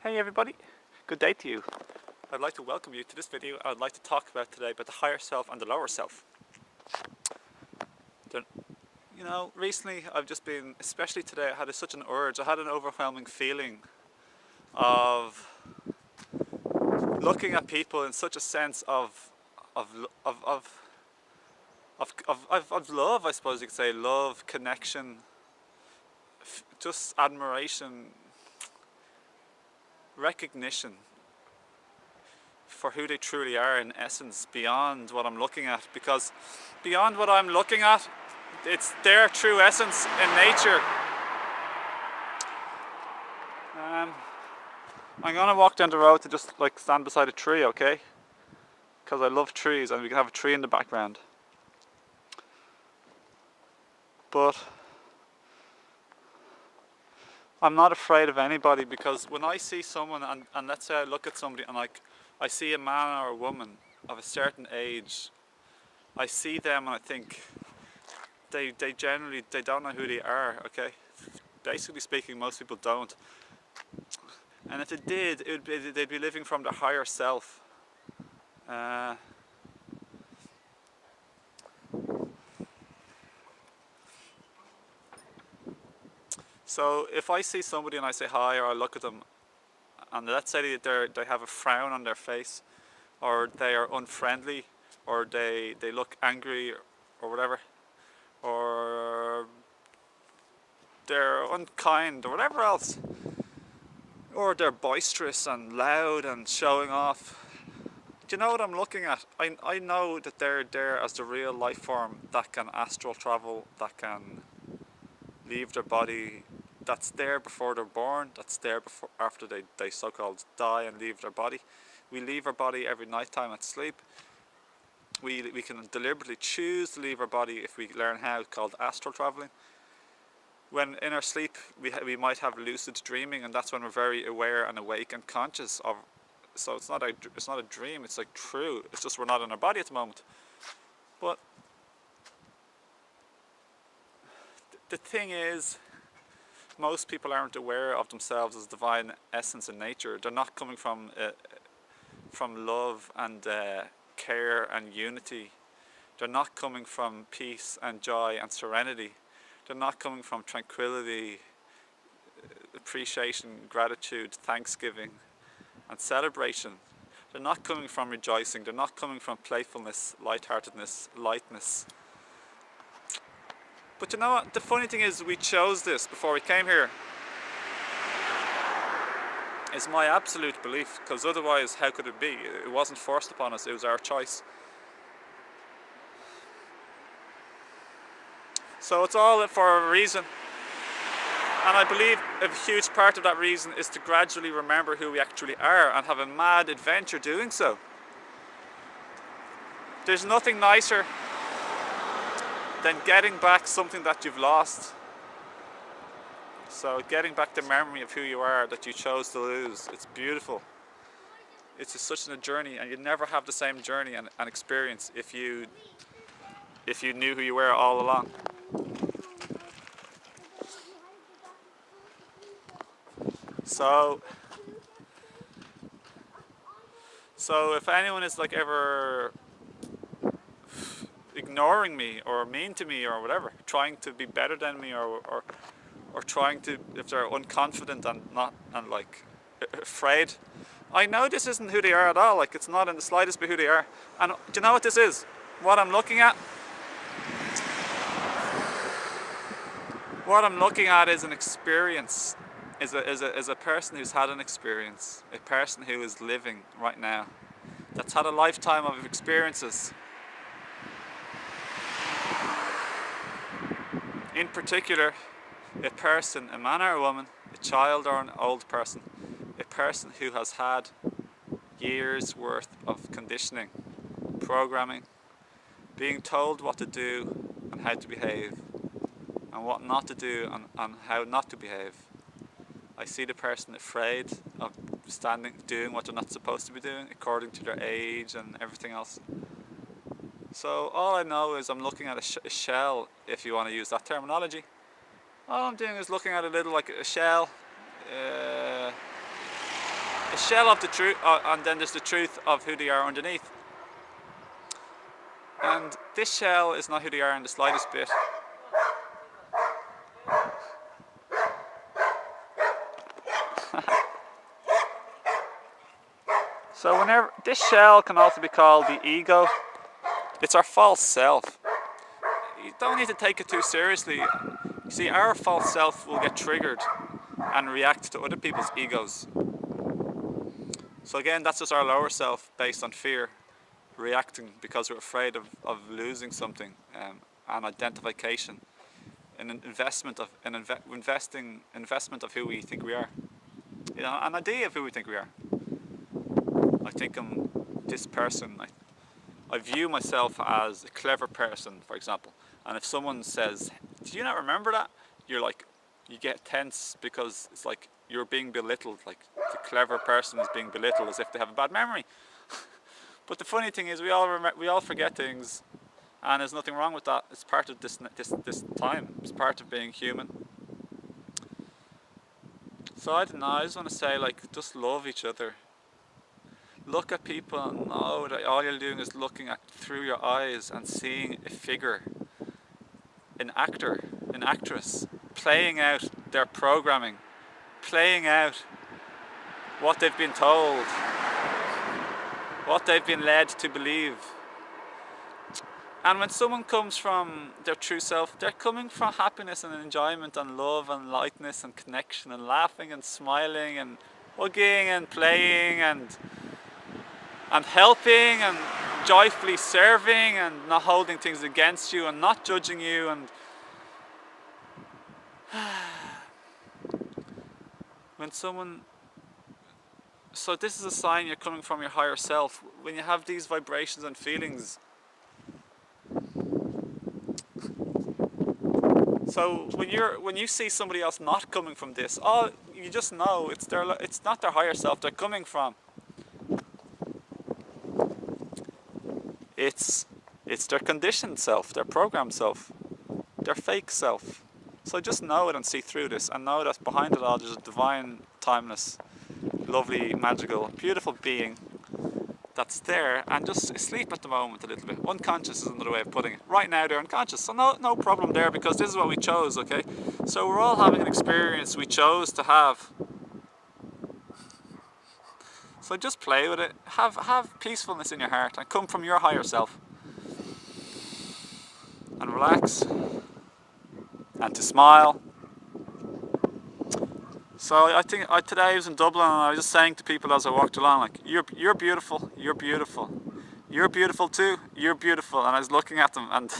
Hey everybody, good day to you. I'd like to welcome you to this video. I'd like to talk about today about the higher self and the lower self. Recently I've just been, especially today, I had such an urge, I had an overwhelming feeling of looking at people in such a sense of love, I suppose you could say, love, connection, just admiration, recognition for who they truly are in essence, beyond what I'm looking at, because beyond what I'm looking at, it's their true essence in nature. I'm gonna walk down the road to just like stand beside a tree, okay? Because I love trees and we can have a tree in the background. But I'm not afraid of anybody, because when I see someone and let's say I look at somebody and I see a man or a woman of a certain age, I see them and I think they don't know who they are, okay? Basically speaking, most people don't. And if they did, they'd be living from their higher self. So if I see somebody and I say hi, or I look at them and let's say they have a frown on their face, or they are unfriendly, or they look angry or whatever, or they're unkind or whatever else, or they're boisterous and loud and showing off, do you know what I'm looking at? I know that they're there as the real life form that can astral travel, that can leave their body, that's there before they're born, that's there before after they so-called die and leave their body. We leave our body every night time at sleep. We can deliberately choose to leave our body if we learn how, called astral traveling. When in our sleep we might have lucid dreaming, and that's when we're very aware and awake and conscious of. So it's not a dream, it's like true, it's just we're not in our body at the moment. But the thing is, most people aren't aware of themselves as divine essence in nature. They're not coming from love and care and unity. They're not coming from peace and joy and serenity. They're not coming from tranquility, appreciation, gratitude, thanksgiving and celebration. They're not coming from rejoicing. They're not coming from playfulness, lightheartedness, lightness. But you know what? The funny thing is, we chose this before we came here. It's my absolute belief, because otherwise how could it be? It wasn't forced upon us, it was our choice. So it's all for a reason. And I believe a huge part of that reason is to gradually remember who we actually are and have a mad adventure doing so. There's nothing nicer than getting back something that you've lost. So getting back the memory of who you are that you chose to lose, it's beautiful. It's just such a journey, and you'd never have the same journey and experience if you knew who you were all along. So if anyone is like ever ignoring me or mean to me or whatever, trying to be better than me or trying to, if they're unconfident and not and like afraid, I know this isn't who they are at all. Like, it's not in the slightest bit who they are. And do you know what this is? What I'm looking at? What I'm looking at is an experience, is a person who's had an experience, a person who is living right now, that's had a lifetime of experiences. In particular, a person, a man or a woman, a child or an old person, a person who has had years worth of conditioning, programming, being told what to do and how to behave, and what not to do and how not to behave. I see the person afraid of doing what they're not supposed to be doing according to their age and everything else. So all I know is I'm looking at a shell, if you want to use that terminology. All I'm doing is looking at a little, like a shell, a shell of the truth, and then there's the truth of who they are underneath. And this shell is not who they are in the slightest bit. So whenever this shell can also be called the ego, it's our false self. You don't need to take it too seriously. You see, our false self will get triggered and react to other people's egos. So again, that's just our lower self based on fear, reacting because we're afraid of losing something, and identification, an investment of investment of who we think we are. You know, an idea of who we think we are. I think I'm this person. I view myself as a clever person, for example. And if someone says, "Do you not remember that?" You're like, you get tense because it's like you're being belittled. Like the clever person is being belittled as if they have a bad memory. But the funny thing is, we all forget things, and there's nothing wrong with that. It's part of this time. It's part of being human. So I don't know. I just want to say, like, just love each other. Look at people and know that all you're doing is looking at through your eyes and seeing a figure, an actor, an actress, playing out their programming, playing out what they've been told, what they've been led to believe. And when someone comes from their true self, they're coming from happiness and enjoyment and love and lightness and connection and laughing and smiling and hugging and playing and helping and joyfully serving and not holding things against you and not judging you. And when someone, so this is a sign you're coming from your higher self. When you have these vibrations and feelings, so when you see somebody else not coming from this, oh, you just know it's not their higher self they're coming from. It's their conditioned self, their programmed self, their fake self. So just know it and see through this, and know that behind it all there's a divine, timeless, lovely, magical, beautiful being that's there, and just sleep at the moment a little bit. Unconscious is another way of putting it. Right now they're unconscious, so no problem there, because this is what we chose, okay? So we're all having an experience we chose to have. So just play with it. Have peacefulness in your heart and come from your higher self. And relax. And to smile. So I think today I was in Dublin and I was just saying to people as I walked along, like, you're beautiful, you're beautiful. You're beautiful too, you're beautiful. And I was looking at them and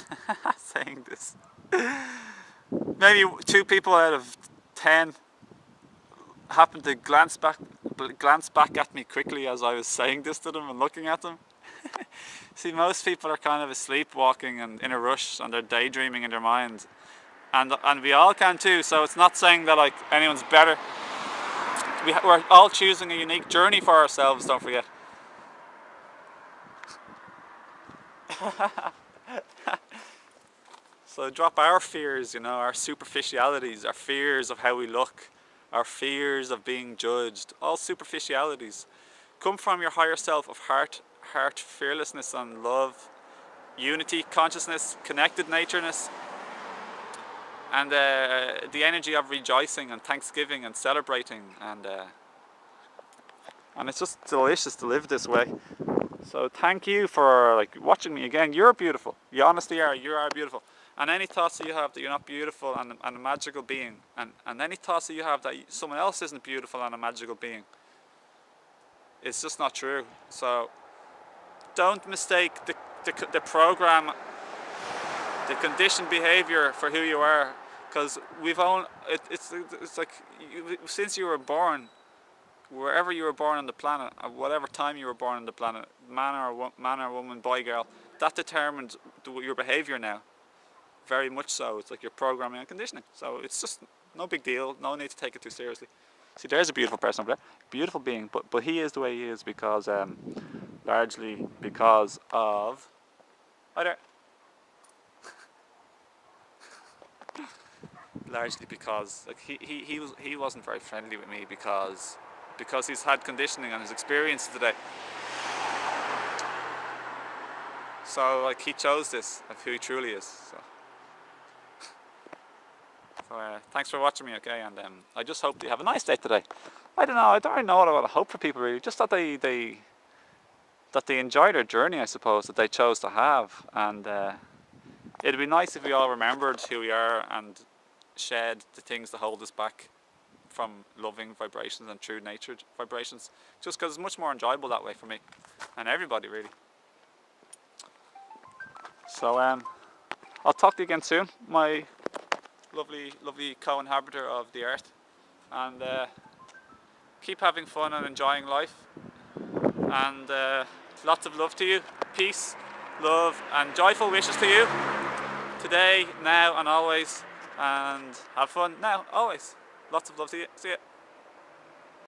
saying this. Maybe 2 people out of 10 happened to glance back at me quickly as I was saying this to them and looking at them. See, most people are kind of sleepwalking and in a rush, and they're daydreaming in their mind, and we all can too. So it's not saying that like anyone's better. We're all choosing a unique journey for ourselves. Don't forget. So drop our fears, our superficialities, our fears of how we look, our fears of being judged, all superficialities. Come from your higher self of heart, fearlessness and love, unity, consciousness, connected natureness, and the energy of rejoicing and thanksgiving and celebrating, and it's just delicious to live this way. So thank you for watching me again. You're beautiful. You honestly are. You are beautiful. And any thoughts that you have that you're not beautiful and a magical being, and any thoughts that you have that someone else isn't beautiful and a magical being, it's just not true. So don't mistake the program, the conditioned behavior for who you are, because it's like since you were born, wherever you were born on the planet, at whatever time you were born on the planet, man or woman, boy, girl, that determines your behavior now. Very much so. It's like your programming and conditioning. So it's just no big deal. No need to take it too seriously. See, there's a beautiful person over there, beautiful being, but he is the way he is because largely because of. Hi there. Largely because he wasn't very friendly with me because because he's had conditioning and his experience today. So like he chose this of who he truly is. So thanks for watching me, okay? And I just hope you have a nice day today. I don't know. I don't really know what I want to hope for people really. Just that they enjoy their journey, I suppose, that they chose to have. And it'd be nice if we all remembered who we are and shed the things that hold us back from loving vibrations and true nature vibrations. Just because it's much more enjoyable that way for me and everybody really. So I'll talk to you again soon, my lovely co-inhabitor of the earth, and keep having fun and enjoying life, and lots of love to you, peace, love and joyful wishes to you today, now and always, and have fun now, always. Lots of love to you. See ya.